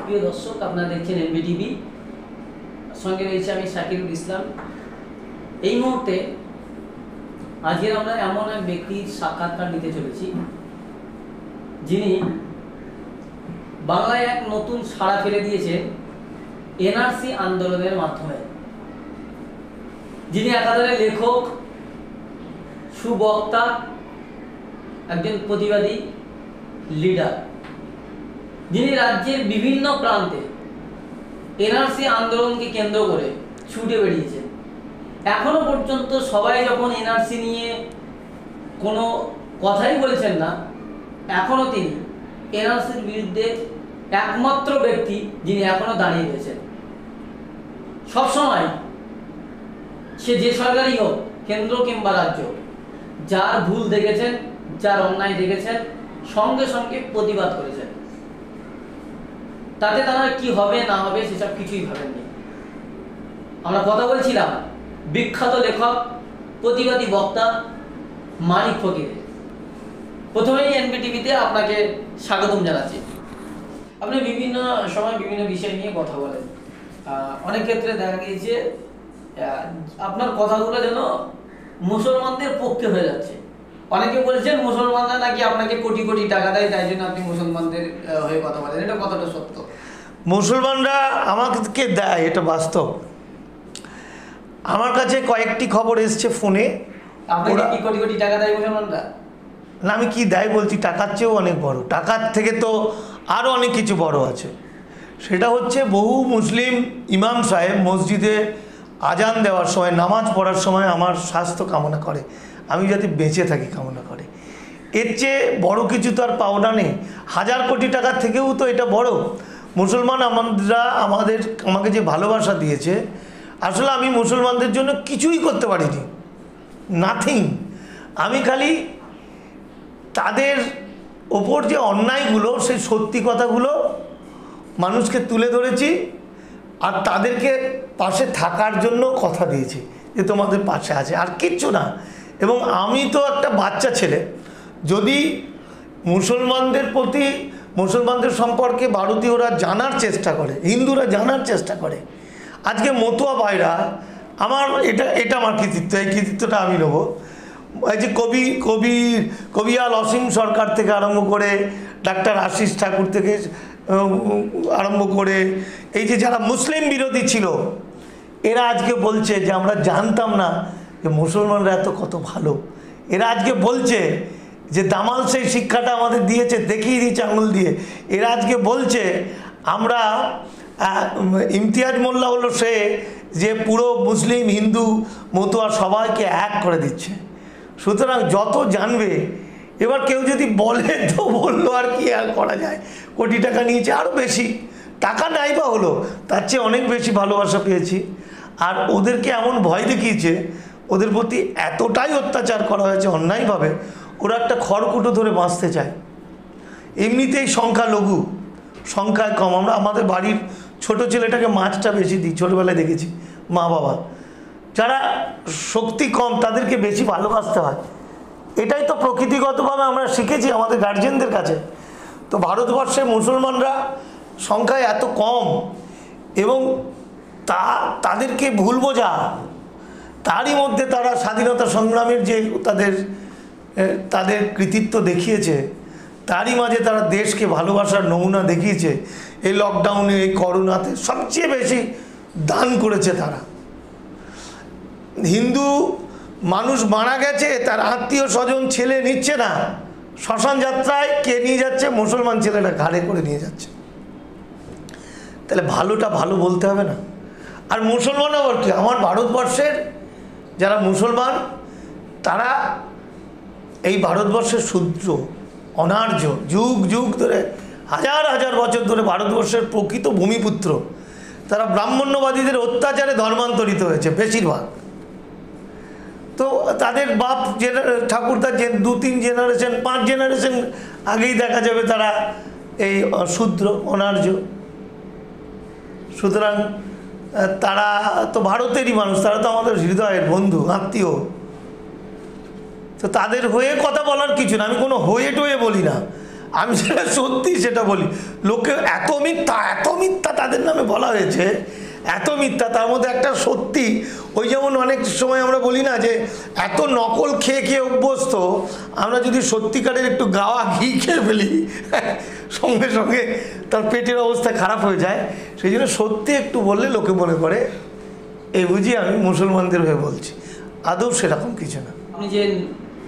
প্রিয় দর্শক, আপনারা দেখছেন এমবিটিভি, সঙ্গে রয়েছে আমি শাকিরুল ইসলাম। এই মুহূর্তে আজকে আমরা এমন এক ব্যক্তির সাক্ষাৎকার নিতে চলেছি যিনি বাংলায় এক নতুন সাড়া ফেলে দিয়েছেন এনআরসি আন্দোলনের মাধ্যমে। যিনি একাধারে লেখক, সুবক্তা, একজন প্রতিবাদী লিডার, যিনি রাজ্যের বিভিন্ন প্রান্তে এনআরসি আন্দোলনকে কেন্দ্র করে ছুটে বেরিয়েছেন। এখনো পর্যন্ত সবাই যখন এনআরসি নিয়ে কোনো কথাই বলছেন না, এখনো তিনি এনআরসির বিরুদ্ধে একমাত্র ব্যক্তি যিনি এখনো দাঁড়িয়ে রয়েছেন। সবসময় সে যে সরকারই হোক, কেন্দ্র কিংবা রাজ্য, যার ভুল দেখেছেন, যার অন্যায় দেখেছেন, সঙ্গে সঙ্গে প্রতিবাদ করেছেন। তাতে তারা কি হবে না হবে সেসব কিছুই ভাবেননি। আমরা কথা বলছিলাম বিখ্যাত লেখক, প্রতিবাদী বক্তা মানিক ফকিরের। প্রথমেই এনবিটিভিতে আপনাকে স্বাগতম জানাচ্ছি। আপনি বিভিন্ন সময় বিভিন্ন বিষয় নিয়ে কথা বলেন। অনেক ক্ষেত্রে দেখা গিয়েছে আপনার কথাগুলো যেন মুসলমানদের পক্ষে হয়ে যাচ্ছে। অনেকে বলছেন মুসলমানরা নাকি আপনাকে কোটি কোটি টাকা দেয়, তাই জন্য আপনি মুসলমানদের হয়ে কথা বলেন। এটা কতটা সত্য? মুসলমানরা আমাকে দেয়, এটা বাস্তব। আমার কাছে কয়েকটি খবর এসছে ফোনে। আপনাকে কি কোটি কোটি টাকা দেয় মুসলমানরা? না, আমি কি দেয় বলছি, টাকার চেয়েও অনেক বড়। টাকার থেকে তো আরও অনেক কিছু বড় আছে। সেটা হচ্ছে বহু মুসলিম ইমাম সাহেব মসজিদে আজান দেওয়ার সময়, নামাজ পড়ার সময় আমার স্বাস্থ্য কামনা করে, আমি যাতে বেঁচে থাকি কামনা করে। এর চেয়ে বড় কিছু তো আর পাওনা নেই। 1000 কোটি টাকার থেকেও তো এটা বড়। মুসলমান আমাকে যে ভালোবাসা দিয়েছে, আসলে আমি মুসলমানদের জন্য কিছুই করতে পারিনি, নাথিং। আমি খালি তাদের ওপর যে অন্যায়গুলো, সেই সত্যি কথাগুলো মানুষকে তুলে ধরেছি, আর তাদেরকে পাশে থাকার জন্য কথা দিয়েছি যে তোমাদের পাশে আছে, আর কিচ্ছু না। এবং আমি তো একটা বাচ্চা ছেলে, যদি মুসলমানদের প্রতি, মুসলমানদের সম্পর্কে ভারতীয়রা জানার চেষ্টা করে, হিন্দুরা জানার চেষ্টা করে, আজকে মতুয়া ভাইরা, এটা আমার কৃতিত্ব, এই কৃতিত্বটা আমি নেব। এই যে কবিয়াল অসীম সরকার থেকে আরম্ভ করে, ডাক্তার আশিস ঠাকুর থেকে আরম্ভ করে, এই যে যারা মুসলিম বিরোধী ছিল, এরা আজকে বলছে যে আমরা জানতাম না যে মুসলমানরা এত কত ভালো। এরা আজকে বলছে যে দামাল সেই শিক্ষাটা আমাদের দিয়েছে, দেখিয়ে দিয়েছে আঙুল দিয়ে। এরা আজকে বলছে আমরা ইমতিয়াজ মোল্লা হলো সে যে পুরো মুসলিম, হিন্দু, মতুয়া সবাইকে এক করে দিচ্ছে। সুতরাং যত জানবে, এবার কেউ যদি বলে তো বললো, আর কি আর করা যায়। কোটি টাকা নিয়েছে, আরও বেশি টাকা নাই বা হলো, তার চেয়ে অনেক বেশি ভালোবাসা পেয়েছি। আর ওদেরকে এমন ভয় দেখিয়েছে, ওদের প্রতি এতটাই অত্যাচার করা হয়েছে অন্যায়ভাবে, ওরা একটা খড়কুটো ধরে বাঁচতে চায়। এমনিতেই সংখ্যালঘু, সংখ্যায় কম। আমাদের বাড়ির ছোট ছেলেটাকে মাছটা বেশি দিই, ছোটোবেলায় দেখেছি মা বাবা। যারা শক্তি কম তাদেরকে বেশি ভালোবাসতে হয়, এটাই তো প্রকৃতিগতভাবে আমরা শিখেছি আমাদের গার্জেনদের কাছে। তো ভারতবর্ষে মুসলমানরা সংখ্যায় এত কম, এবং তাদেরকে ভুল বোঝা, তারই মধ্যে তারা স্বাধীনতা সংগ্রামের যে তাদের কৃতিত্ব দেখিয়েছে, তারই মাঝে তারা দেশকে ভালোবাসার নমুনা দেখিয়েছে। এই লকডাউনে, এই করোনাতে সবচেয়ে বেশি দান করেছে তারা। হিন্দু মানুষ মারা গেছে, তার আত্মীয় স্বজন ছেলে নিচ্ছে না, শ্মশান যাত্রায় কে নিয়ে যাচ্ছে? মুসলমান ছেলেরা ঘাড়ে করে নিয়ে যাচ্ছে। তাহলে ভালোটা ভালো বলতে হবে না? আর মুসলমান আবার কি, আমার ভারতবর্ষের যারা মুসলমান, তারা এই ভারতবর্ষের শূদ্র, অনার্য, যুগ যুগ ধরে, হাজার হাজার বছর ধরে ভারতবর্ষের প্রকৃত ভূমিপুত্র। তারা ব্রাহ্মণ্যবাদীদের অত্যাচারে ধর্মান্তরিত হয়েছে বেশিরভাগ। তো তাদের বাপ ঠাকুরদার যে 2-3 জেনারেশন, 5 জেনারেশন আগেই দেখা যাবে তারা এই শূদ্র, অনার্য। সুতরাং তারা তো ভারতেরই মানুষ, তারা তো আমাদের হৃদয়ের বন্ধু, আত্মীয়। তো তাদের হয়ে কথা বলার কিছু না, আমি কোনো হয়ে টয়ে বলি না। আমি সেটা সত্যি সেটা বলি, লোকে এত মিথ্যা তাদের নামে বলা হয়েছে, এত মিথ্যা, তার মধ্যে একটা সত্যি। ওই যেমন অনেক সময় আমরা বলি না যে এত নকল খেয়ে খেয়ে অভ্যস্ত, আমরা যদি সত্যিকারের একটু গাওয়া ঘি খেয়ে ফেলি সঙ্গে সঙ্গে তার পেটের অবস্থা খারাপ হয়ে যায়। সেই জন্য সত্যি একটু বললে লোকে মনে করে এই বুঝি আমি মুসলমানদের হয়ে বলছি, আদৌ সেরকম কিছু না। আপনি যে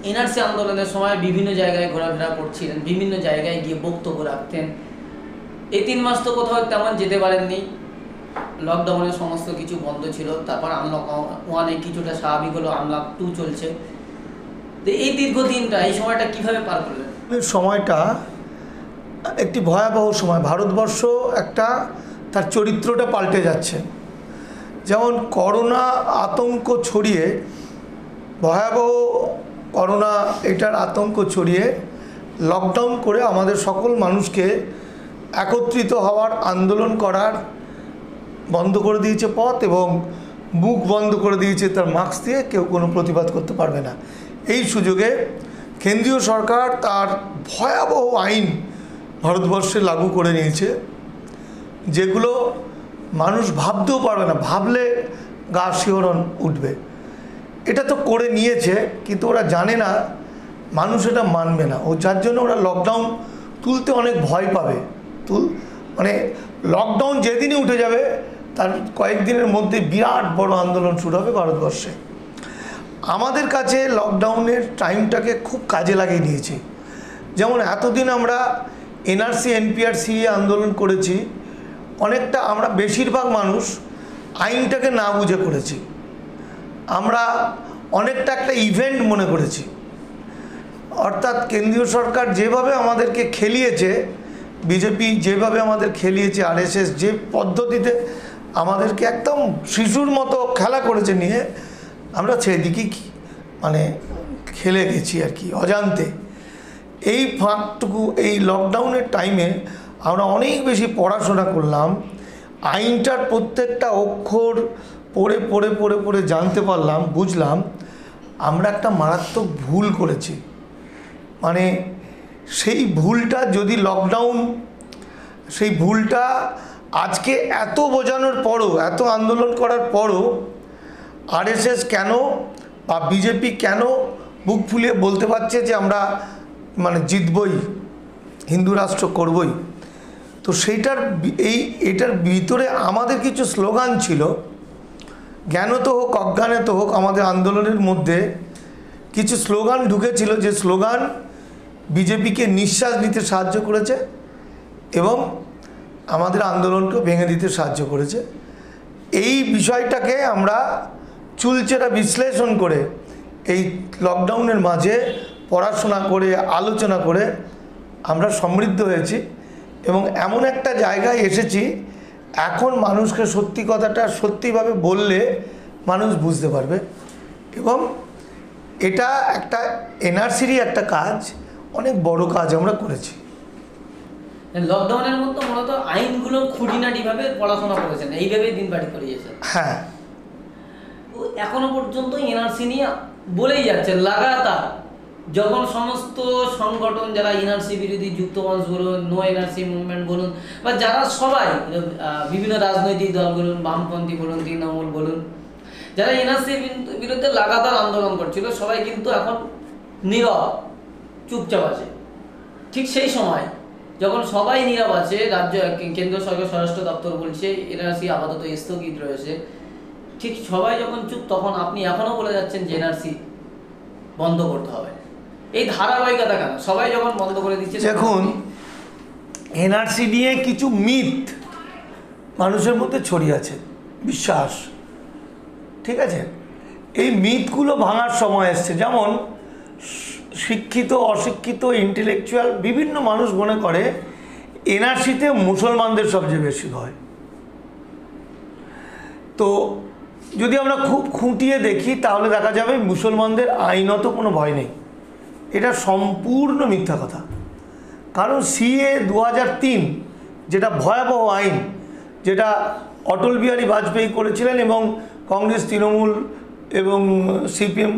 এনআরসি আন্দোলনের সময় বিভিন্ন জায়গায় ঘোরাফেরা করছিলেন, বিভিন্ন জায়গায় গিয়ে বক্তব্য রাখতেন, এই 3 মাস তো কোথাও তেমন যেতে পারেননি, লকডাউনে সমস্ত কিছু বন্ধ ছিল, তারপর আনলক 1 কিছুটা স্বাভাবিক হলো, আনলক 2 চলছে। তো এই দীর্ঘদিনটা, এই সময়টা কিভাবে পার করলেন? সময়টা একটি ভয়াবহ সময়, ভারতবর্ষ একটা তার চরিত্রটা পাল্টে যাচ্ছে। যেমন করোনা আতঙ্ক ছড়িয়ে, ভয়াবহ করোনা এটার আতঙ্ক ছড়িয়ে লকডাউন করে আমাদের সকল মানুষকে একত্রিত হওয়ার, আন্দোলন করার বন্ধ করে দিয়েছে পথ, এবং মুখ বন্ধ করে দিয়েছে তার মাস্ক দিয়ে, কেউ কোনো প্রতিবাদ করতে পারবে না। এই সুযোগে কেন্দ্রীয় সরকার তার ভয়াবহ আইন ভারতবর্ষে লাগু করে নিয়েছে, যেগুলো মানুষ ভাবতেও পারবে না, ভাবলে গা শিহরণ উঠবে। এটা তো করে নিয়েছে, কিন্তু ওরা জানে না মানুষ এটা মানবে না, ও যার জন্য ওরা লকডাউন তুলতে অনেক ভয় পাবে। মানে লকডাউন যেদিনই উঠে যাবে তার কয়েকদিনের মধ্যে বিরাট বড় আন্দোলন শুরু হবে ভারতবর্ষে। আমাদের কাছে লকডাউনের টাইমটাকে খুব কাজে লাগিয়ে নিয়েছি। যেমন এতদিন আমরা এনআরসি এনপিআরসি আন্দোলন করেছি, অনেকটা আমরা বেশিরভাগ মানুষ আইনটাকে না বুঝে করেছি, আমরা অনেকটা একটা ইভেন্ট মনে করেছি। অর্থাৎ কেন্দ্রীয় সরকার যেভাবে আমাদেরকে খেলিয়েছে, বিজেপি যেভাবে আমাদের খেলিয়েছে, আরএসএস যে পদ্ধতিতে আমাদেরকে একদম শিশুর মতো খেলা করেছে নিয়ে, আমরা সেদিকেই মানে খেলে গেছি আর কি অজান্তে। এই ফাঁকটুকু, এই লকডাউনের টাইমে আমরা অনেক বেশি পড়াশোনা করলাম, আইনটার প্রত্যেকটা অক্ষর পড়ে পড়ে পড়ে পড়ে জানতে পারলাম, বুঝলাম আমরা একটা মারাত্মক ভুল করেছি। মানে সেই ভুলটা যদি লকডাউন, সেই ভুলটা আজকে এত বোঝানোর পরও, এত আন্দোলন করার পরও আরএসএস কেন বা বিজেপি কেন বুক ফুলিয়ে বলতে পারছে যে আমরা মানে জিতবই, হিন্দু রাষ্ট্র করবই? তো সেইটার এটার ভিতরে আমাদের কিছু স্লোগান ছিল, জ্ঞানত হোক অজ্ঞানত হোক, আমাদের আন্দোলনের মধ্যে কিছু স্লোগান ঢুকেছিল, যে স্লোগান বিজেপিকে নিঃশ্বাস নিতে সাহায্য করেছে এবং আমাদের আন্দোলনকে ভেঙে দিতে সাহায্য করেছে। এই বিষয়টাকে আমরা চুলচেরা বিশ্লেষণ করে এই লকডাউনের মাঝে পড়াশোনা করে, আলোচনা করে আমরা সমৃদ্ধ হয়েছি এবং এমন একটা জায়গায় এসেছি, এখন মানুষকে সত্যি কথাটা সত্যিভাবে বললে মানুষ বুঝতে পারবে। এবং এটা একটা এনআরসিরই একটা কাজ, অনেক বড় কাজ আমরা করেছি। লকডাউনের মধ্যে মূলত আইনগুলো খুঁটিনাটিভাবে পড়াশোনা করেছেন, এইভাবেই দিন পাড়ি করিয়েছেন। হ্যাঁ, এখনো পর্যন্ত এনআরসি নিয়ে বলেই যাচ্ছে লাগাতার। যখন সমস্ত সংগঠন, যারা এনআরসি বিরোধী যুক্ত মঞ্চ বলুন, নো এনআরসি মুভমেন্ট বলুন, বা যারা সবাই বিভিন্ন রাজনৈতিক দল বলুন, বামপন্থী বলুন, তৃণমূল বলুন, যারা এনআরসি বিরুদ্ধে লাগাতার আন্দোলন করছিল, সবাই কিন্তু এখন নীরব, চুপচাপ আছে। ঠিক সেই সময় যখন সবাই নীরব আছে, কেন্দ্র সরকার স্বরাষ্ট্র দপ্তর বলছে এনআরসি আপাতত স্থগিত রয়েছে, ঠিক সবাই যখন চুপ, তখন আপনি এখনও বলে যাচ্ছেন যে এনআরসি বন্ধ করতে হবে। এই ধারাবাহিকতা কেন? সবাই যখন বন্ধ করে দিচ্ছে। দেখুন, এনআরসি নিয়ে কিছু মিথ মানুষের মধ্যে ছড়িয়ে আছে, বিশ্বাস, ঠিক আছে? এই মিথগুলো ভাঙার সময় এসছে। যেমন শিক্ষিত, অশিক্ষিত, ইন্টেলেকচুয়াল বিভিন্ন মানুষ মনে করে এনআরসিতে মুসলমানদের সবচেয়ে বেশি ভয়। তো যদি আমরা খুব খুঁটিয়ে দেখি তাহলে দেখা যাবে মুসলমানদের আইনত কোনো ভয় নেই। এটা সম্পূর্ণ মিথ্যা কথা। কারণ সিএ 2003 যেটা ভয়াবহ আইন, যেটা অটল বিহারী বাজপেয়ী করেছিলেন এবং কংগ্রেস, তৃণমূল এবং সিপিএম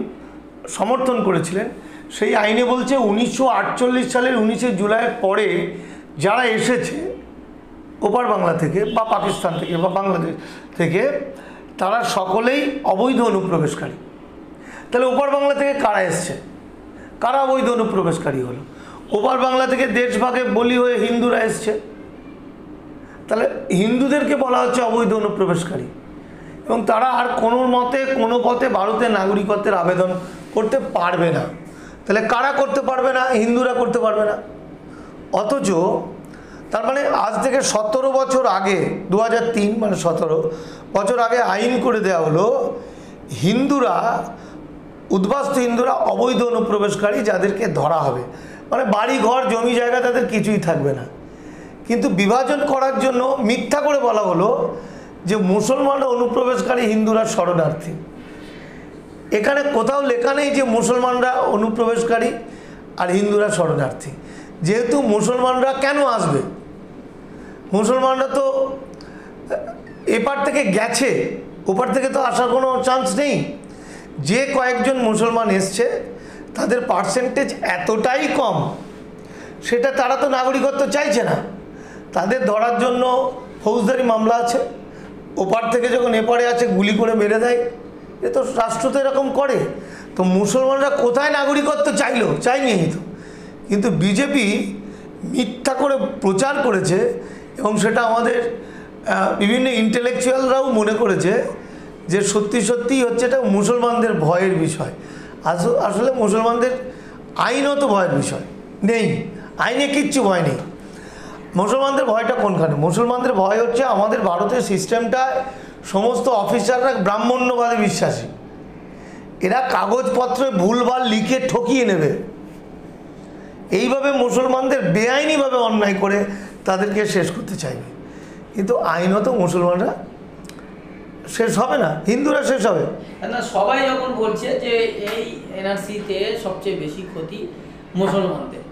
সমর্থন করেছিলেন, সেই আইনে বলছে 1948 সালের 19শে জুলাইয়ের পরে যারা এসেছে ওপার বাংলা থেকে বা পাকিস্তান থেকে বা বাংলাদেশ থেকে, তারা সকলেই অবৈধ অনুপ্রবেশকারী। তাহলে ওপার বাংলা থেকে কারা এসছে, কারা অবৈধ অনুপ্রবেশকারী হলো? ওপার বাংলা থেকে দেশভাগে বলি হয়ে হিন্দুরা এসছে, তাহলে হিন্দুদেরকে বলা হচ্ছে অবৈধ অনুপ্রবেশকারী, এবং তারা আর কোনো মতে কোনো পথে ভারতের নাগরিকত্বের আবেদন করতে পারবে না। তাহলে কারা করতে পারবে না? হিন্দুরা করতে পারবে না। অথচ তার মানে আজ থেকে 17 বছর আগে, 2003 মানে 17 বছর আগে আইন করে দেওয়া হলো হিন্দুরা, উদ্বাস্তু হিন্দুরা অবৈধ অনুপ্রবেশকারী, যাদেরকে ধরা হবে, মানে বাড়ি ঘর জমি জায়গা তাদের কিছুই থাকবে না। কিন্তু বিভাজন করার জন্য মিথ্যা করে বলা হলো যে মুসলমানরা অনুপ্রবেশকারী, হিন্দুরা শরণার্থী। এখানে কোথাও লেখা নেই যে মুসলমানরা অনুপ্রবেশকারী আর হিন্দুরা শরণার্থী। যেহেতু মুসলমানরা কেন আসবে, মুসলমানরা তো এপার থেকে গেছে, ওপার থেকে তো আসার কোনো চান্স নেই। যে কয়েকজন মুসলমান এসছে তাদের পার্সেন্টেজ এতটাই কম, সেটা তারা তো নাগরিকত্ব চাইছে না। তাদের ধরার জন্য ফৌজদারি মামলা আছে, ওপার থেকে যখন এপারে আছে গুলি করে মেরে দেয়। এ তো রাষ্ট্র তো এরকম করে। তো মুসলমানরা কোথায় নাগরিকত্ব চাইলো? চাইনি তো। কিন্তু বিজেপি মিথ্যা করে প্রচার করেছে, এবং সেটা আমাদের বিভিন্ন ইন্টেলেকচুয়ালরাও মনে করেছে যে সত্যি সত্যিই হচ্ছে এটা মুসলমানদের ভয়ের বিষয়। আসলে মুসলমানদের আইনত ভয়ের বিষয় নেই, আইনে কিচ্ছু ভয় নেই। মুসলমানদের ভয়টা কোনখানে? মুসলমানদের ভয় হচ্ছে আমাদের ভারতের সিস্টেমটায় সমস্ত অফিসাররা ব্রাহ্মণ্যবাদে বিশ্বাসী। এরা কাগজপত্রে ভুলভাল লিখে ঠকিয়ে নেবে, এইভাবে মুসলমানদের বেআইনিভাবে অন্যায় করে তাদেরকে শেষ করতে চাইবে। কিন্তু আইনত মুসলমানরা শেষ হবে না, হিন্দুরা শেষ হবে না। সবাই যখন বলছে যে এই এনআরসিতে সবচেয়ে বেশি ক্ষতি মুসলমানদের,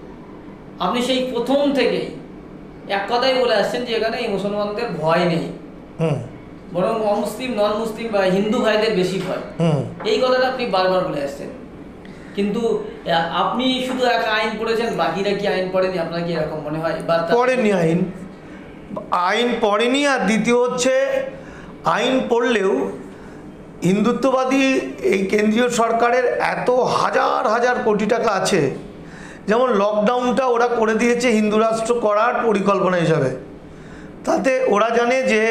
আপনি সেই প্রথম থেকেই এক কথাই বলে আসছেন যে এখানে এই মুসলমানদের ভয় নেই, বরং অমুসলিম নন মুসলিম বা হিন্দু ভাইদের বেশি ভয়। এই কথাটা আপনি বারবার বলে আসছেন। কিন্তু আপনি শুধু এক আইন পড়েছেন, বাকিরা কি আইন পড়েনি? আপনার কি এরকম মনে হয়? পড়েনি, আইন পড়েনি। আর দ্বিতীয় হচ্ছে, আইন পড়লেও হিন্দুত্ববাদী এই কেন্দ্রীয় সরকারের এত হাজার হাজার কোটি টাকা আছে। যেমন লকডাউনটা ওরা করে দিয়েছে হিন্দু রাষ্ট্র করার পরিকল্পনা হিসাবে। তাতে ওরা জানে যে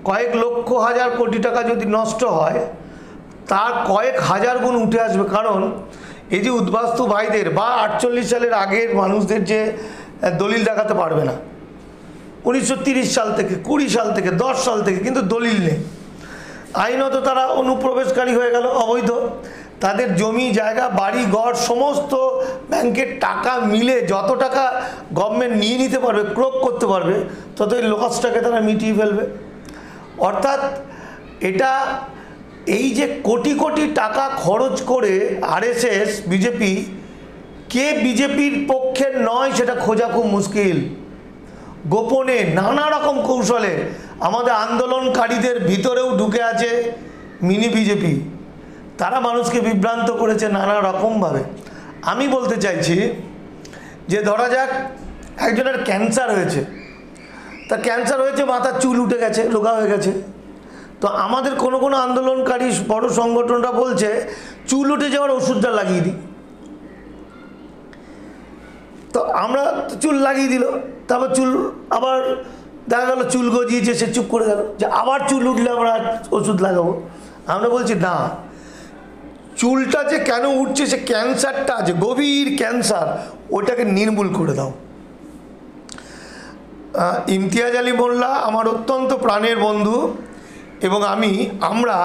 কয়েক লক্ষ হাজার কোটি টাকা যদি নষ্ট হয়, তার কয়েক হাজার গুণ উঠে আসবে। কারণ এই যে উদ্বাস্তু ভাইদের বা 48 সালের আগের মানুষদের যে দলিল দেখাতে পারবে না, 1930 সাল থেকে, 20 সাল থেকে, 10 সাল থেকে, কিন্তু দলিল নেই, আইনত তারা অনুপ্রবেশকারী হয়ে গেল, অবৈধ। তাদের জমি জায়গা বাড়ি ঘর সমস্ত ব্যাংকের টাকা মিলে যত টাকা গভর্নমেন্ট নিয়ে নিতে পারবে, ক্রোপ করতে পারবে, ততই লসটাকে তারা মিটিয়ে ফেলবে। অর্থাৎ এটা এই যে কোটি কোটি টাকা খরচ করে আরএসএস, বিজেপি, কে বিজেপির পক্ষের নয় সেটা খোঁজা খুব মুশকিল। গোপনে নানা রকম কৌশলে আমাদের আন্দোলনকারীদের ভিতরেও ঢুকে আছে মিনি বিজেপি। তারা মানুষকে বিভ্রান্ত করেছে নানা রকমভাবে। আমি বলতে চাইছি যে ধরা যাক একজনের ক্যান্সার হয়েছে, তা ক্যান্সার হয়েছে, মাথার চুল উঠে গেছে, রোগা হয়ে গেছে। তো আমাদের কোনো কোনো আন্দোলনকারী বড় সংগঠনরা বলছে চুল উঠে যাওয়ার ওষুধটা লাগিয়ে দিই। তো আমরা চুল লাগিয়ে দিল, তারপর চুল আবার দেখা গেল চুল গজিয়েছে, সে চুপ করে গেল যে আবার চুল উঠলে আমরা ওষুধ লাগাবো। আমরা বলছি না, চুলটা যে কেন উঠছে, সে ক্যান্সারটা আছে, গভীর ক্যান্সার, ওটাকে নির্মূল করে দাও। ইমতিয়াজ আলী মোল্লা আমার অত্যন্ত প্রাণের বন্ধু, এবং আমরা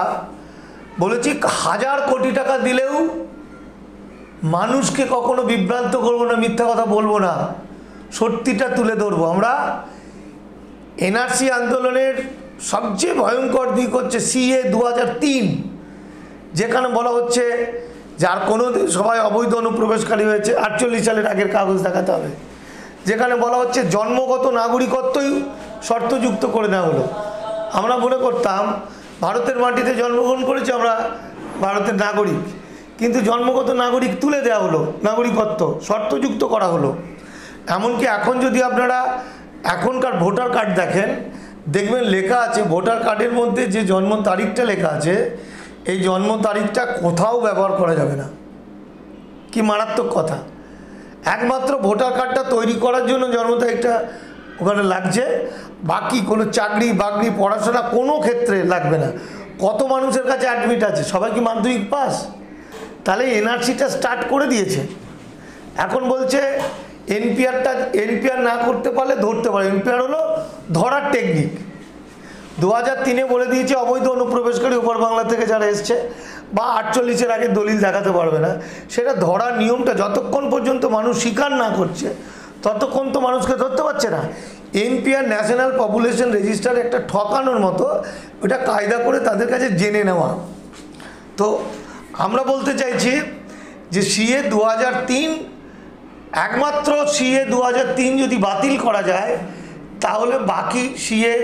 বলেছি 1000 কোটি টাকা দিলেও মানুষকে কখনো বিভ্রান্ত করবো না, মিথ্যা কথা বলবো না, সত্যিটা তুলে ধরবো। আমরা এনআরসি আন্দোলনের সবচেয়ে ভয়ঙ্কর দিক হচ্ছে সিএ 2003, যেখানে বলা হচ্ছে যার কোনো সবাই অবৈধ অনুপ্রবেশকারী হয়েছে 48 সালের আগের কাগজ দেখাতে হবে, যেখানে বলা হচ্ছে জন্মগত নাগরিকত্বই শর্তযুক্ত করে নেওয়া হলো। আমরা মনে করতাম ভারতের মাটিতে জন্মগ্রহণ করেছি, আমরা ভারতের নাগরিক, কিন্তু জন্মগত নাগরিক তুলে দেওয়া হলো, নাগরিকত্ব শর্তযুক্ত করা হলো। এমনকি এখন যদি আপনারা এখনকার ভোটার কার্ড দেখেন, দেখবেন লেখা আছে ভোটার কার্ডের মধ্যে যে জন্ম তারিখটা লেখা আছে, এই জন্ম তারিখটা কোথাও ব্যবহার করা যাবে না। কি মারাত্মক কথা! একমাত্র ভোটার কার্ডটা তৈরি করার জন্য জন্ম তারিখটা ওখানে লাগছে, বাকি কোনো চাকরি বাকরি পড়াশোনা কোনো ক্ষেত্রে লাগবে না। কত মানুষের কাছে অ্যাডমিট আছে, সবাই কি মাধ্যমিক পাস? তাহলে এনআরসিটা স্টার্ট করে দিয়েছে। এখন বলছে এনপিআর না করতে পারলে ধরতে পারে। এনপিআর হলো ধরার টেকনিক। 2003-এ বলে দিয়েছে অবৈধ অনুপ্রবেশকারী ওপর বাংলা থেকে যারা এসছে বা 48-এর আগে দলিল দেখাতে পারবে না, সেটা ধরার নিয়মটা যতক্ষণ পর্যন্ত মানুষ স্বীকার না করছে ততক্ষণ তো মানুষকে ধরতে পারছে না। এনপিআর ন্যাশনাল পপুলেশন রেজিস্টার একটা ঠকানোর মতো, ওটা কায়দা করে তাদের কাছে জেনে নেওয়া। তো আমরা বলতে চাইছি যে সিএ 2003, একমাত্র সিএ 2003 যদি বাতিল করা যায় তাহলে বাকি সিএ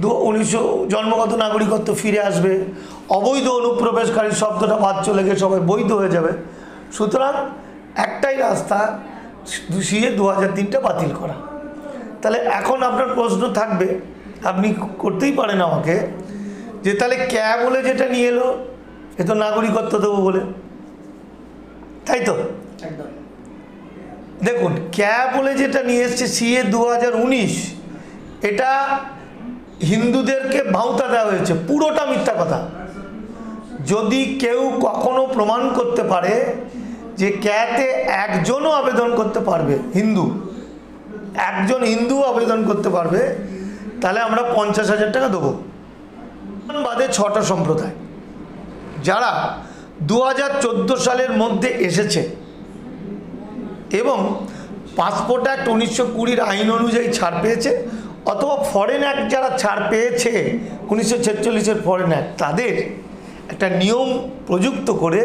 1900 জন্মগত নাগরিকত্ব ফিরে আসবে, অবৈধ অনুপ্রবেশকারী শব্দটা বাদ চলে গিয়ে সবাই বৈধ হয়ে যাবে। সুতরাং একটাই রাস্তা, সিএ 2003টা বাতিল করা। তাহলে এখন আপনার প্রশ্ন থাকবে, আপনি করতেই পারেন আমাকে, যে তাহলে বলে যেটা নিয়ে এলো এ তো নাগরিকত্ব দেবো বলে, তাই তো? একদম। দেখুন বলে যেটা নিয়ে এসছে সিএ 2019, এটা হিন্দুদেরকে ভাঁওতা দেওয়া হয়েছে, পুরোটা মিথ্যা কথা। যদি কেউ কখনো প্রমাণ করতে পারে যে তে একজনও আবেদন করতে পারবে, একজন হিন্দু আবেদন করতে পারবে, তাহলে আমরা 50,000 টাকা দেবো। বাদে 6টা সম্প্রদায় যারা 2014 সালের মধ্যে এসেছে এবং পাসপোর্ট অ্যাক্ট 1920 আইন অনুযায়ী ছাড় পেয়েছে, অথবা ফরেন অ্যাক্ট যারা ছাড় পেয়েছে 1946-এর ফরেন অ্যাক্ট, তাদের একটা নিয়ম প্রযুক্ত করে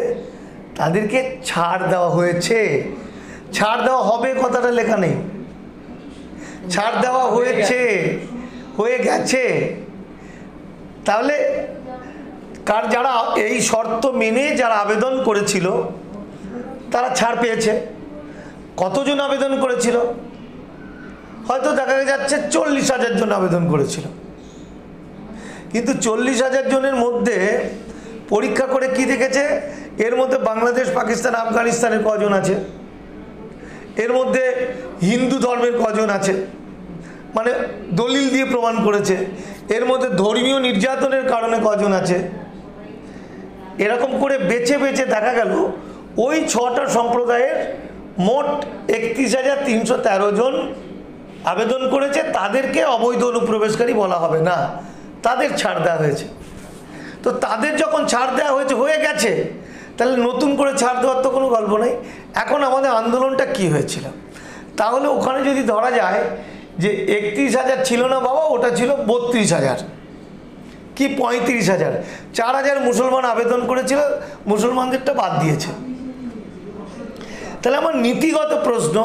তাদেরকে ছাড় দেওয়া হয়েছে। ছাড় দেওয়া হবে কথাটা লেখা নেই, ছাড় দেওয়া হয়েছে, হয়ে গেছে। তাহলে যারা এই শর্ত মেনে যারা আবেদন করেছিল তারা ছাড় পেয়েছে। কতজন আবেদন করেছিল? হয়তো দেখা যাচ্ছে 40,000 জন আবেদন করেছিল, কিন্তু 40,000 জনের মধ্যে পরীক্ষা করে কি দেখেছে, এর মধ্যে বাংলাদেশ, পাকিস্তান, আফগানিস্তানের কজন আছে, এর মধ্যে হিন্দু ধর্মের কজন আছে, মানে দলিল দিয়ে প্রমাণ করেছে, এর মধ্যে ধর্মীয় নির্যাতনের কারণে কজন আছে, এরকম করে বেছে বেছে দেখা গেল ওই 6টা সম্প্রদায়ের মোট 31,313 জন আবেদন করেছে। তাদেরকে অবৈধ অনুপ্রবেশকারী বলা হবে না, তাদের ছাড় দেওয়া হয়েছে। তো তাদের যখন ছাড় দেওয়া হয়েছে, হয়ে গেছে, তাহলে নতুন করে ছাড় দেওয়ার তো কোনো গল্প নেই। এখন আমাদের আন্দোলনটা কি হয়েছিল? তাহলে ওখানে যদি ধরা যায় যে 31,000 ছিল না বাবা, ওটা ছিল 32,000 কি 35,000, 4,000 মুসলমান আবেদন করেছিল, মুসলমানদেরটা বাদ দিয়েছে। তাহলে আমার নীতিগত প্রশ্ন,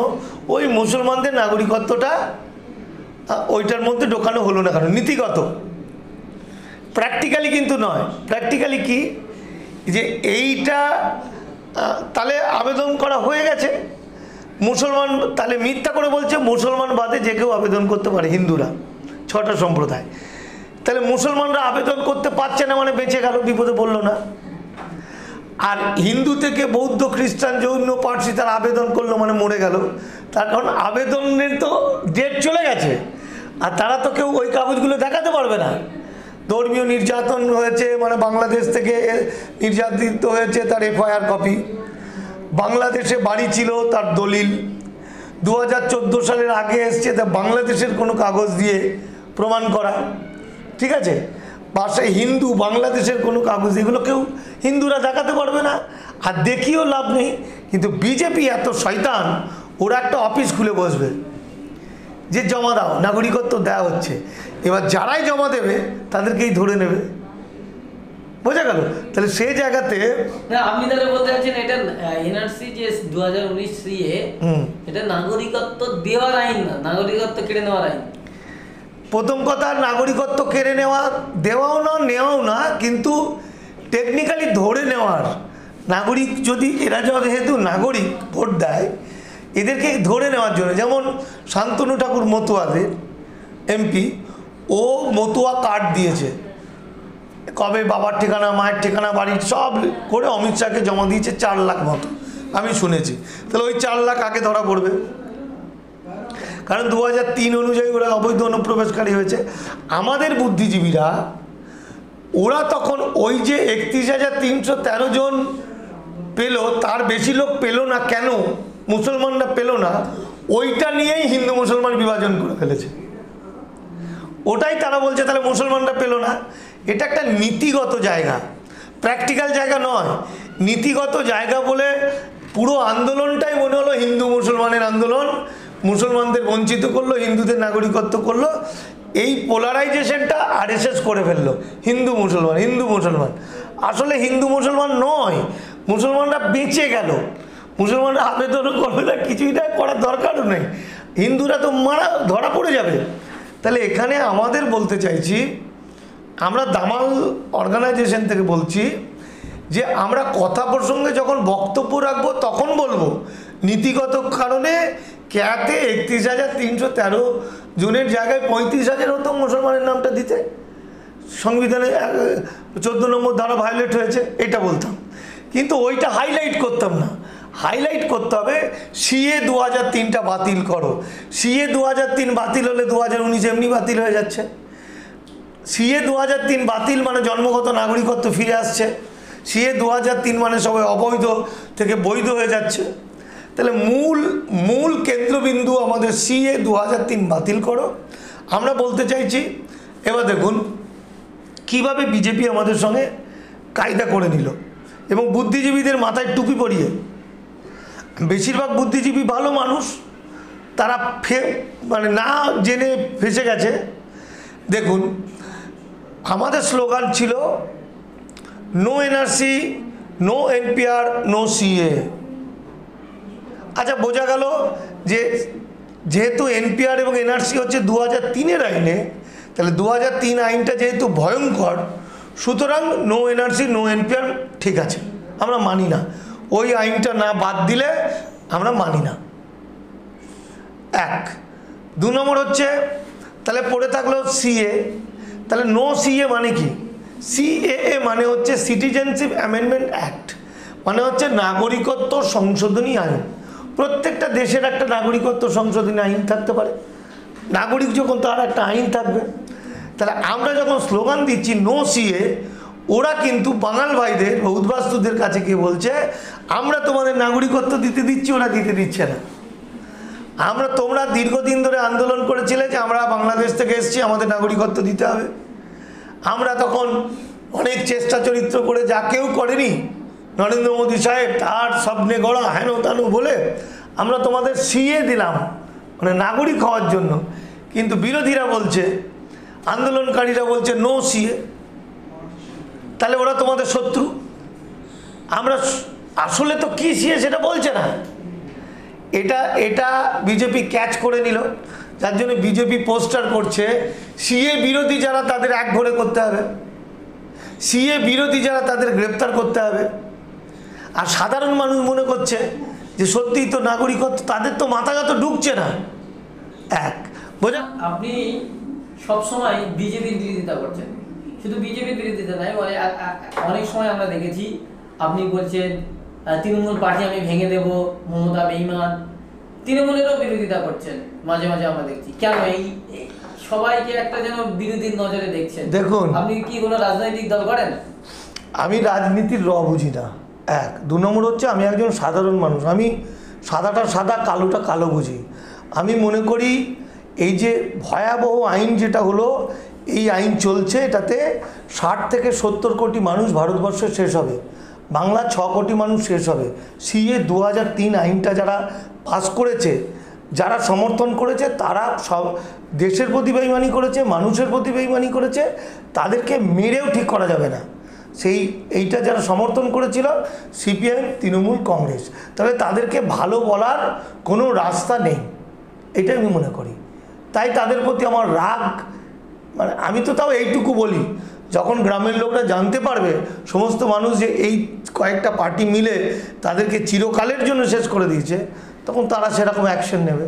ওই মুসলমানদের নাগরিকত্বটা ওইটার মধ্যে ঢোকানো হলো না কেন? নীতিগত, প্র্যাকটিক্যালি কিন্তু নয়। প্র্যাকটিক্যালি কি, যে এইটা তাহলে আবেদন করা হয়ে গেছে, মুসলমান তাহলে মিথ্যা করে বলছে মুসলমান বাদে যে কেউ আবেদন করতে পারে, হিন্দুরা 6টা সম্প্রদায়। তাহলে মুসলমানরা আবেদন করতে পারছে না মানে বেঁচে গেল, বিপদে পড়লো না। আর হিন্দু থেকে বৌদ্ধ, খ্রিস্টান, জৈন, পার্সি তারা আবেদন করলো মানে মরে গেল, তার কারণ আবেদনের তো ডেট চলে গেছে, আর তারা তো কেউ ওই কাগজগুলো দেখাতে পারবে না। ধর্মীয় নির্যাতন হয়েছে মানে বাংলাদেশ থেকে নির্যাতিত হয়েছে, তার FIR কপি, বাংলাদেশে বাড়ি ছিল তার দলিল, 2014 সালের আগে এসছে তা বাংলাদেশের কোনো কাগজ দিয়ে প্রমাণ করা, ঠিক আছে, বাসায় হিন্দু, বাংলাদেশের কোনো কাগজ, এগুলো কেউ হিন্দুরা দেখাতে পারবে না, আর দেখিয়েও লাভ নেই। কিন্তু বিজেপি এত শয়তান, ওরা একটা অফিস খুলে বসবে যে জমা দাও, নাগরিকত্ব দেওয়া হচ্ছে, এবার যারাই জমা দেবে তাদেরকেই ধরে নেবে, বোঝা গেল? তাহলে সেই জায়গাতে আপনি তাহলে বলতে চাচ্ছেন এটা এনআরসি যে 2019 সিএ, এটা নাগরিকত্ব দেওয়ার আইন না, নাগরিকত্ব কেড়ে নেওয়ার আইন। প্রথম কথা, নাগরিকত্ব কেড়ে নেওয়া, দেওয়াও না নেওয়াও না, কিন্তু টেকনিক্যালি ধরে নেওয়ার, নাগরিক যদি এরা যেহেতু নাগরিক ভোট দেয়, এদেরকে ধরে নেওয়ার জন্য, যেমন শান্তনু ঠাকুর মতুয়াদের এমপি, ও মতুয়া কার্ড দিয়েছে, কবে বাবার ঠিকানা মায়ের ঠিকানা বাড়ির সব করে অমিত শাহকে জমা দিয়েছে 4 লাখ মতো, আমি শুনেছি। তাহলে ওই 4 লাখ আগে ধরা পড়বে, কারণ 2003 অনুযায়ী ওরা অবৈধ অনুপ্রবেশকারী হয়েছে। আমাদের বুদ্ধিজীবীরা ওরা তখন ওই যে 31,313 জন পেল, তার বেশি লোক পেল না, কেন মুসলমানরা পেল না, ওইটা নিয়েই হিন্দু মুসলমান বিভাজন করে ফেলেছে। ওটাই তারা বলছে তাহলে মুসলমানরা পেল না। এটা একটা নীতিগত জায়গা, প্র্যাকটিক্যাল জায়গা নয়, নীতিগত জায়গা বলে পুরো আন্দোলনটাই মনে হলো হিন্দু মুসলমানের আন্দোলন, মুসলমানদের বঞ্চিত করলো, হিন্দুদের নাগরিকত্ব করলো। এই পোলারাইজেশনটা আরএসএস করে ফেললো, হিন্দু মুসলমান হিন্দু মুসলমান। আসলে হিন্দু মুসলমান নয়, মুসলমানরা বেঁচে গেল, মুসলমানরা আবেদনও করবে না, কিছুই না করার দরকারও নেই, হিন্দুরা তো ধরা পড়ে যাবে। তাহলে এখানে আমাদের বলতে চাইছি, আমরা দামাল অর্গানাইজেশন থেকে বলছি যে আমরা কথা প্রসঙ্গে যখন বক্তব্য রাখবো তখন বলবো নীতিগত কারণে ক্যাতে 31,313 জনের জায়গায় 35,000 হতো মুসলমানের নামটা দিতে, সংবিধানে 14 নম্বর ধারা ভায়োলেট হয়েছে, এটা বলতাম। কিন্তু ওইটা হাইলাইট করতাম না, হাইলাইট করতে হবে সিএ 2003টা বাতিল করো। সিএ 2003 বাতিল হলে 2019 এমনি বাতিল হয়ে যাচ্ছে। সিএ 2003 বাতিল মানে জন্মগত নাগরিকত্ব ফিরে আসছে, সিএ 2003 মানে সবাই অবৈধ থেকে বৈধ হয়ে যাচ্ছে। তাহলে মূল কেন্দ্রবিন্দু আমাদের সিএ 2003 বাতিল করো। আমরা বলতে চাইছি, এবার দেখুন কিভাবে বিজেপি আমাদের সঙ্গে কায়দা করে নিল, এবং বুদ্ধিজীবীদের মাথায় টুপি পরিয়ে। বেশিরভাগ বুদ্ধিজীবী ভালো মানুষ, তারা মানে না জেনে ফেসে গেছে। দেখুন আমাদের স্লোগান ছিল no NRC, no NPR, no CA. আচ্ছা, বোঝা গেল যে যেহেতু এনপিআর এবং এনআরসি হচ্ছে 2003-এর আইনে, তাহলে 2003 আইনটা যেহেতু ভয়ঙ্কর, সুতরাং নো এনআরসি নো এনপিআর ঠিক আছে, আমরা মানি না, ওই আইনটা না বাদ দিলে আমরা মানি না। 1 2 নম্বর হচ্ছে তাহলে পড়ে থাকলো সিএ। তাহলে নো সিএ মানে কি? সিএএ মানে হচ্ছে সিটিজেনশিপ অ্যামেন্ডমেন্ট অ্যাক্ট, মানে হচ্ছে নাগরিকত্ব সংশোধনী আইন। প্রত্যেকটা দেশের একটা নাগরিকত্ব সংশোধনী আইন থাকতে পারে, নাগরিক যখন তার একটা আইন থাকবে। তাহলে আমরা যখন স্লোগান দিচ্ছি নো সিএ, ওরা কিন্তু বাঙাল ভাইদের বা উদ্বাস্তুদের কাছে গিয়ে বলছে আমরা তোমাদের নাগরিকত্ব দিতে দিচ্ছি, ওরা দিতে দিচ্ছে না। তোমরা দীর্ঘদিন ধরে আন্দোলন করেছিলে যে আমরা বাংলাদেশ থেকে এসেছি, আমাদের নাগরিকত্ব দিতে হবে। আমরা তখন অনেক চেষ্টা চরিত্র করে, যা কেউ করেনি, নরেন্দ্র মোদী সাহেব তার স্বপ্নে গড়া হেন তানু বলে আমরা তোমাদের সিএ দিলাম, মানে নাগরিক হওয়ার জন্য। কিন্তু বিরোধীরা বলছে, আন্দোলনকারীরা বলছে নো সিএ, তাহলে ওরা তোমাদের শত্রু। আমরা আসলে তো কি সিএ সেটা বলছে না। এটা বিজেপি ক্যাচ করে নিল, যার জন্য বিজেপি পোস্টার করছে সিএ বিরোধী যারা তাদের একঘরে করতে হবে, সিএ বিরোধী যারা তাদের গ্রেপ্তার করতে হবে। আর সাধারণ মানুষ মনে করছে যে সত্যিই তো নাগরিকত্ব, তাদের তো মাথাঘাত ঢুকছে না। বোঝা? আপনি সবসময় বিজেপির বিরোধিতা করছেন, শুধু বিজেপির বিরোধিতা নয়, অনেক সময় আমরা দেখেছি আপনি বলছেন তৃণমূল পার্টি আমি ভেঙে দেব, মমতা বেঈমান, তৃণমূলেরও বিরোধিতা করছেন মাঝে মাঝে আমরা দেখছি। কেন এই সবাইকে একটা যেন বিরোধীর নজরে দেখছেন? দেখুন, আপনি কি কোনো রাজনৈতিক দল করেন? আমি রাজনীতির বুঝি না। 1 2 নম্বর হচ্ছে আমি একজন সাধারণ মানুষ, আমি সাদাটা সাদা কালোটা কালো বুঝি। আমি মনে করি এই যে ভয়াবহ আইন যেটা হলো, এই আইন চলছে, এটাতে 60 থেকে 70 কোটি মানুষ ভারতবর্ষে শেষ হবে, বাংলা 6 কোটি মানুষ শেষ হবে। সিএ 2003 আইনটা যারা পাস করেছে, যারা সমর্থন করেছে, তারা সব দেশের প্রতি বেইমানি করেছে, মানুষের প্রতি বেইমানি করেছে, তাদেরকে মেরেও ঠিক করা যাবে না। এইটা যারা সমর্থন করেছিল সিপিএম, তৃণমূল, কংগ্রেস, তাহলে তাদেরকে ভালো বলার কোনো রাস্তা নেই, এটা আমি মনে করি। তাই তাদের প্রতি আমার রাগ, মানে আমি তো তাও এইটুকু বলি, যখন গ্রামের লোকরা জানতে পারবে সমস্ত মানুষ যে এই কয়েকটা পার্টি মিলে তাদেরকে চিরকালের জন্য শেষ করে দিয়েছে, তখন তারা সেরকম অ্যাকশন নেবে।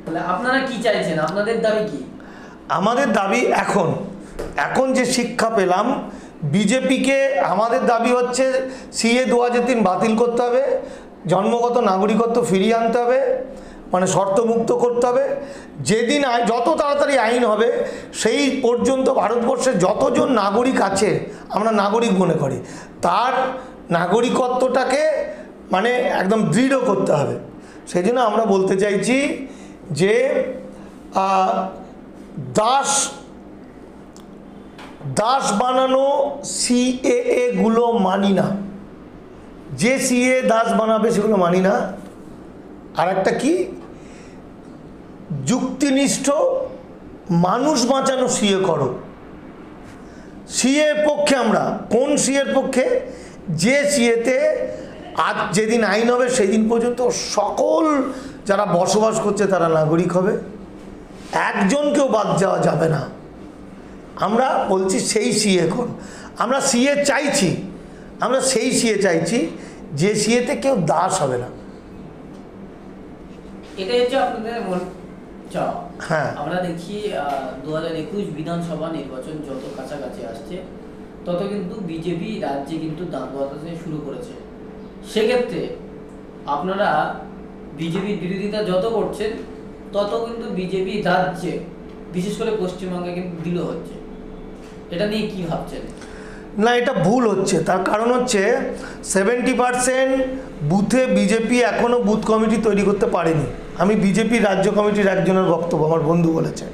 তাহলে আপনারা কি চাইছেন, আপনাদের দাবি কি? আমাদের দাবি এখন যে শিক্ষা পেলাম, বিজেপিকে আমাদের দাবি হচ্ছে সিএ 2003 বাতিল করতে হবে, জন্মগত নাগরিকত্ব ফিরিয়ে আনতে হবে, মানে শর্তমুক্ত করতে হবে। যেদিন যত তাড়াতাড়ি আইন হবে সেই পর্যন্ত ভারতবর্ষে যতজন নাগরিক আছে আমরা নাগরিক মনে করি, তার নাগরিকত্বটাকে মানে একদম দৃঢ় করতে হবে। সেই জন্য আমরা বলতে চাইছি যে দাস বানানো সিএএ গুলো মানি না, যে সিএ দাস বানাবে সেগুলো মানি না। আর একটা কি, যুক্তিনিষ্ঠ মানুষ বাঁচানো সিএ করো। সিএর পক্ষে আমরা, কোন সিএর পক্ষে? যে সিএতে আজ যেদিন আইন হবে সেই দিন পর্যন্ত সকল যারা বসবাস করছে তারা নাগরিক হবে, একজনকেও বাদ যাওয়া যাবে না। আমরা বলছি সেই সিএ করো। আমরা সিএ চাইছি, আমরা সেই সিএ চাইছি যে সিএতে কেউ দাস হবে না। এটাই হচ্ছে আপনাদের চাও। হ্যাঁ, আমরা দেখি 2021 বিধানসভা নির্বাচন যত কাছাকাছি আসছে তত কিন্তু বিজেপি রাজ্যে কিন্তু দাঁত বাতাতে শুরু করেছে। সেক্ষেত্রে আপনারা বিজেপির বিরোধিতা যত করছেন তত কিন্তু বিজেপি রাজ্যে বিশেষ করে পশ্চিমবঙ্গে কিন্তু দিল হচ্ছে। এটা নিয়ে কি ভাবছেন? না, এটা ভুল হচ্ছে। তার কারণ হচ্ছে 70% বুথে বিজেপি এখনও বুথ কমিটি তৈরি করতে পারেনি। আমি বিজেপির রাজ্য কমিটির একজনের বক্তব্য আমার বন্ধু বলেছে,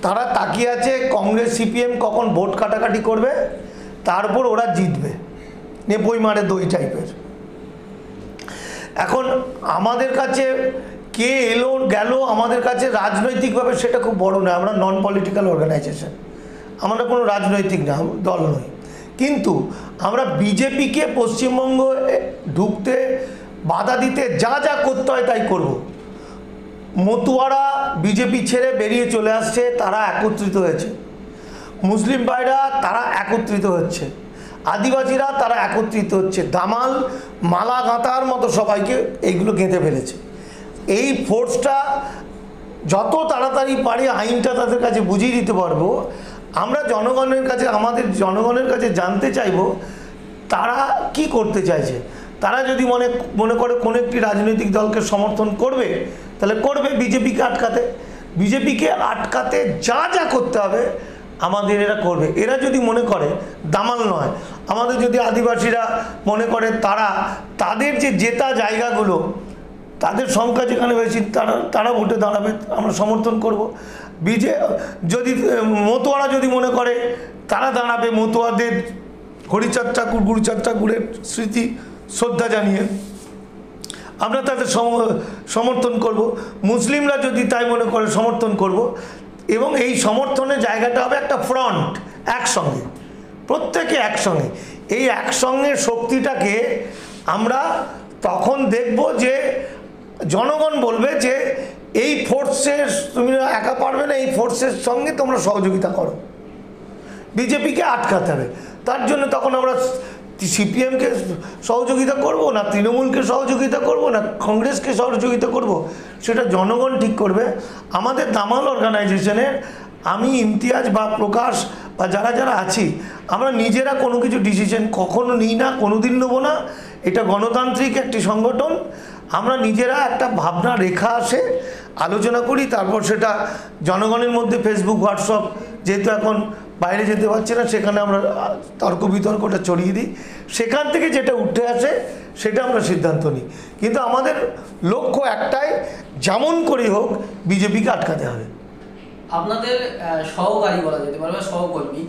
তারা তাকিয়ে আছে কংগ্রেস সিপিএম কখন ভোট কাটাকাটি করবে, তারপর ওরা জিতবে, নেপই মারে দই টাইপের। এখন আমাদের কাছে কে এলো গেল আমাদের কাছে রাজনৈতিকভাবে সেটা খুব বড় নয়। আমরা নন পলিটিক্যাল অর্গানাইজেশন, আমরা কোনো রাজনৈতিক না দল নই, কিন্তু আমরা বিজেপিকে পশ্চিমবঙ্গ ঢুকতে বাধা দিতে যা যা করতে হয় তাই করব। মতুয়ারা বিজেপি ছেড়ে বেরিয়ে চলে আসছে, তারা একত্রিত হয়েছে। মুসলিম ভাইরা তারা একত্রিত হচ্ছে, আদিবাসীরা তারা একত্রিত হচ্ছে, দামাল মালা গাঁথার মতো সবাইকে এইগুলো গেঁথে ফেলেছে। এই ফোর্সটা যত তাড়াতাড়ি পারি আইনটা তাদের কাছে বুঝিয়ে দিতে পারবো। আমরা জনগণের কাছে, আমাদের জনগণের কাছে জানতে চাইব তারা কি করতে চাইছে। তারা যদি মনে করে কোনো একটি রাজনৈতিক দলকে সমর্থন করবে তাহলে করবে বিজেপিকে আটকাতে। বিজেপিকে আটকাতে যা যা করতে হবে আমাদের এরা করবে। এরা যদি মনে করে দামাল নয়, আমাদের যদি আদিবাসীরা মনে করে তাদের যে জেতা জায়গাগুলো, তাদের সংখ্যা যেখানে বেশি তারা ভোটে দাঁড়াবে, আমরা সমর্থন করব। যদি মতুয়ারা যদি মনে করে তারা দাঁড়াবে, মতুয়াদের হরিচাঁদ ঠাকুর গুরুচাঁদ ঠাকুরের স্মৃতি শ্রদ্ধা জানিয়ে আমরা তাদের সমর্থন করব। মুসলিমরা যদি তাই মনে করে সমর্থন করব, এবং এই সমর্থনের জায়গাটা হবে একটা ফ্রন্ট, একসঙ্গে, প্রত্যেকে একসঙ্গে। এই একসঙ্গে শক্তিটাকে আমরা তখন দেখব যে জনগণ বলবে যে এই ফোর্সের তুমি একা পারবে না, এই ফোর্সের সঙ্গে তোমরা সহযোগিতা করো। বিজেপিকে আটকাতে হবে, তার জন্য তখন আমরা সিপিএমকে সহযোগিতা করব না, তৃণমূলকে সহযোগিতা করব না, কংগ্রেসকে সহযোগিতা করব, সেটা জনগণ ঠিক করবে। আমাদের দামাল অর্গানাইজেশনের আমি, ইমতিয়াজ বা প্রকাশ বা যারা যারা আছি, আমরা নিজেরা কোনো কিছু ডিসিশন কখনো নিই না, কোনো দিন নেবো না। এটা গণতান্ত্রিক একটি সংগঠন, আমরা নিজেরা একটা ভাবনা রেখা আসে আলোচনা করি, তারপর সেটা জনগণের মধ্যে ফেসবুক হোয়াটসঅ্যাপ যেহেতু এখন বাইরে যেতে পারছে না, সেখানে আমরা তর্ক বিতর্কটা ছড়িয়ে দিই। সেখান থেকে যেটা উঠে আসে সেটা আমরা সিদ্ধান্ত নিই। কিন্তু আমাদের লক্ষ্য একটাই, যেমন করেই হোক বিজেপিকে আটকাতে হবে। আপনাদের সহকারী বলা যেতে পারে, সহকর্মী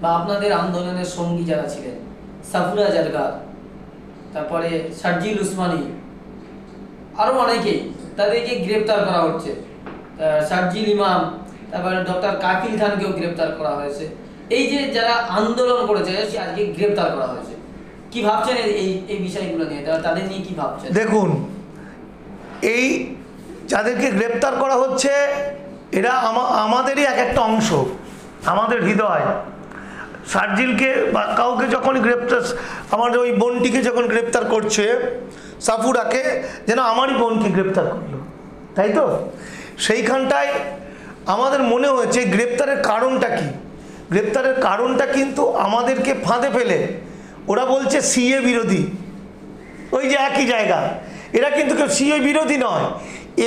বা আপনাদের আন্দোলনের সঙ্গী যারা ছিলেন, সাফুরা জারগা, তারপরে শারজিল উসমানী, আরও অনেকেই, তাদেরকে গ্রেপ্তার করা হচ্ছে। শারজিল ইমাম, তারপরে ডক্টর কাফিল খানকেও গ্রেপ্তার করা হয়েছে। এই যে যারা আন্দোলন করেছে আজকে গ্রেপ্তার করা হয়েছে, কি ভাবছেন এই বিষয়গুলো নিয়ে? তাদের নিয়ে কি ভাবছেন? দেখুন, এই যাদেরকে গ্রেপ্তার করা হচ্ছে এরা আমাদেরই এক একটা অংশ। আমাদের হৃদয় শারজিলকে বা কাউকে যখন গ্রেপ্তার, আমার ওই বোনটিকে যখন গ্রেপ্তার করছে সাফুরাকে, যেন আমারই বোনকে গ্রেপ্তার করলো, তাই তো? সেইখানটায় আমাদের মনে হয়েছে গ্রেপ্তারের কারণটা কি। গ্রেপ্তারের কারণটা কিন্তু আমাদেরকে ফাঁদে ফেলে ওরা বলছে সিএ বিরোধী, ওই যে একই জায়গা। এরা কিন্তু কেউ সিএ বিরোধী নয়,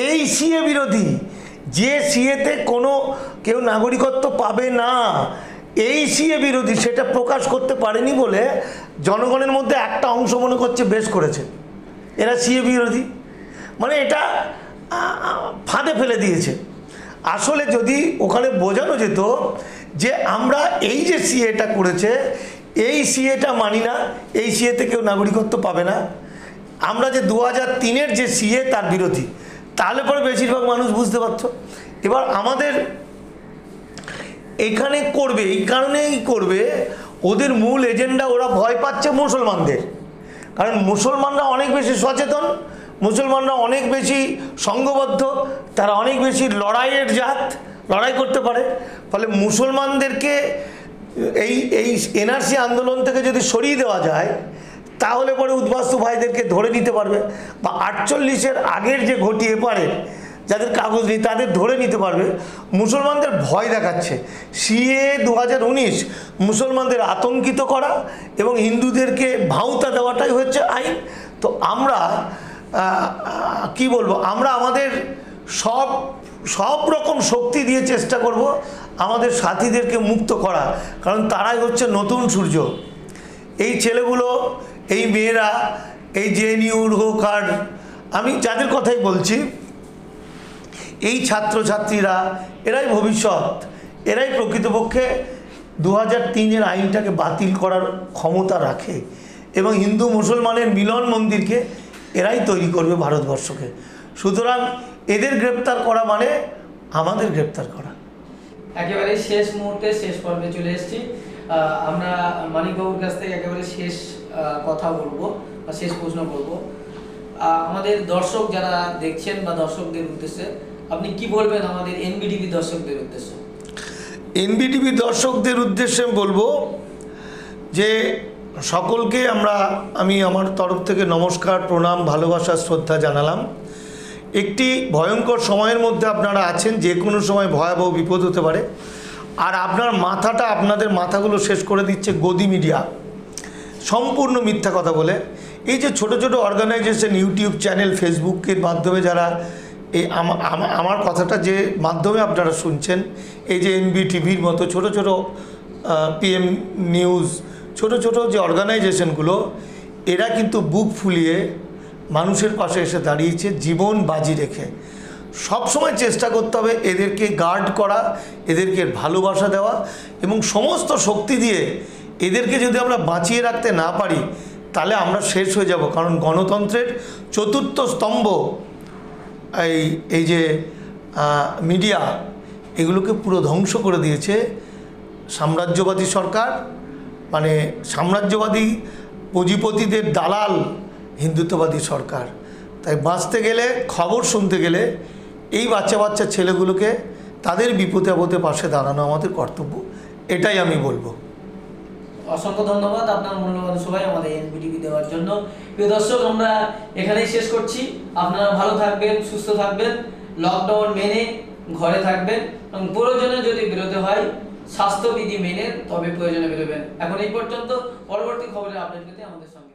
এই সিএ বিরোধী যে সিএতে কোনো কেউ নাগরিকত্ব পাবে না, এই সিএ বিরোধী, সেটা প্রকাশ করতে পারেনি বলে জনগণের মধ্যে একটা অংশ মনে করছে বেশ করেছে এরা সিএ বিরোধী, মানে এটা ফাঁদে ফেলে দিয়েছে। আসলে যদি ওখানে বোঝানো যেত যে আমরা এই যে সিএটা করেছে এই সিএটা মানি না, এই সিএতে কেউ নাগরিকত্ব পাবে না, আমরা যে 2003-এর যে সিএ তার বিরোধী, তাহলে পরে বেশিরভাগ মানুষ বুঝতে পারতো। এবার আমাদের এখানে করবে, এই কারণেই করবে, ওদের মূল এজেন্ডা, ওরা ভয় পাচ্ছে মুসলমানদের, কারণ মুসলমানরা অনেক বেশি সচেতন, মুসলমানরা অনেক বেশি সংঘবদ্ধ, তারা অনেক বেশি লড়াইয়ের জাত, লড়াই করতে পারে। ফলে মুসলমানদেরকে এই এনআরসি আন্দোলন থেকে যদি সরিয়ে দেওয়া যায় তাহলে পরে উদ্বাস্তু ভাইদেরকে ধরে নিতে পারবে, বা 48-এর আগের যে ঘটিয়ে পারে যাদের কাগজ নেই তাদের ধরে নিতে পারবে। মুসলমানদের ভয় দেখাচ্ছে, সিএ 2019 মুসলমানদের আতঙ্কিত করা এবং হিন্দুদেরকে ভাউতা দেওয়াটাই হচ্ছে আইন। তো আমরা কি বলবো, আমরা আমাদের সব রকম শক্তি দিয়ে চেষ্টা করব আমাদের সাথীদেরকে মুক্ত করা, কারণ তারাই হচ্ছে নতুন সূর্য। এই ছেলেগুলো, এই মেয়েরা, এই জেএনইউর হোক, আর আমি যাদের কথাই বলছি, এই ছাত্রছাত্রীরা, এরাই ভবিষ্যৎ, এরাই প্রকৃতপক্ষে 2003-এর আইনটাকে বাতিল করার ক্ষমতা রাখে এবং হিন্দু মুসলমানের মিলন মন্দিরকে এরাই তৈরি করবে ভারতবর্ষকে। সুতরাং এদের গ্রেপ্তার করা মানে আমাদের গ্রেপ্তার করা। একেবারে শেষ মুহূর্তে, শেষ পর্বে চলে এসেছি। আমরা মানিকবাবুর কাছ থেকে একেবারে শেষ কথা বলবো বা শেষ প্রশ্ন করবো। আমাদের দর্শক যারা দেখছেন বা দর্শকদের উদ্দেশ্যে আপনি কি বলবেন আমাদের এনবিটিভি দর্শকদের উদ্দেশ্যে? এনবিটিভি দর্শকদের উদ্দেশ্যে বলবো যে সকলকে আমি আমার তরফ থেকে নমস্কার, প্রণাম, ভালোবাসা, শ্রদ্ধা জানালাম। একটি ভয়ঙ্কর সময়ের মধ্যে আপনারা আছেন, যে কোনো সময় ভয়াবহ বিপদ হতে পারে, আর আপনাদের মাথাগুলো শেষ করে দিচ্ছে গদি মিডিয়া, সম্পূর্ণ মিথ্যা কথা বলে। এই যে ছোট ছোট অর্গানাইজেশন, ইউটিউব চ্যানেল, ফেসবুকের মাধ্যমে যারা এই আমার কথাটা যে মাধ্যমে আপনারা শুনছেন, এই যে এনবিটিভির মতো ছোট ছোট পিএম নিউজ, ছোট ছোট যে অর্গানাইজেশনগুলো, এরা কিন্তু বুক ফুলিয়ে মানুষের পাশে এসে দাঁড়িয়েছে জীবন বাজি রেখে। সবসময় চেষ্টা করতে হবে এদেরকে গার্ড করা, এদেরকে ভালোবাসা দেওয়া এবং সমস্ত শক্তি দিয়ে এদেরকে যদি আমরা বাঁচিয়ে রাখতে না পারি তাহলে আমরা শেষ হয়ে যাব। কারণ গণতন্ত্রের চতুর্থ স্তম্ভ এই যে মিডিয়া, এগুলোকে পুরো ধ্বংস করে দিয়েছে সাম্রাজ্যবাদী সরকার, মানে সাম্রাজ্যবাদী পুঁজিপতিদের দালাল হিন্দুত্ববাদী সরকার। তাই বাঁচতে গেলে, খবর শুনতে গেলে এই বাচ্চা ছেলেগুলোকে তাদের বিপদে আপদে পাশে দাঁড়ানো আমাদের কর্তব্য, এটাই আমি বলবো। অসংখ্য ধন্যবাদ আপনার মূল্যবান সময় আমাদের এনবিটিভি দেওয়ার জন্য। প্রিয় দর্শক, আমরা এখানেই শেষ করছি। আপনারা ভালো থাকবেন, সুস্থ থাকবেন, লকডাউন মেনে ঘরে থাকবেন এবং প্রয়োজনে যদি বেরোতে হয় স্বাস্থ্যবিধি মেনে তবে প্রয়োজনে বেরোবেন। এখন এই পর্যন্ত, পরবর্তী খবরের আপডেট পেতে আমাদের সঙ্গে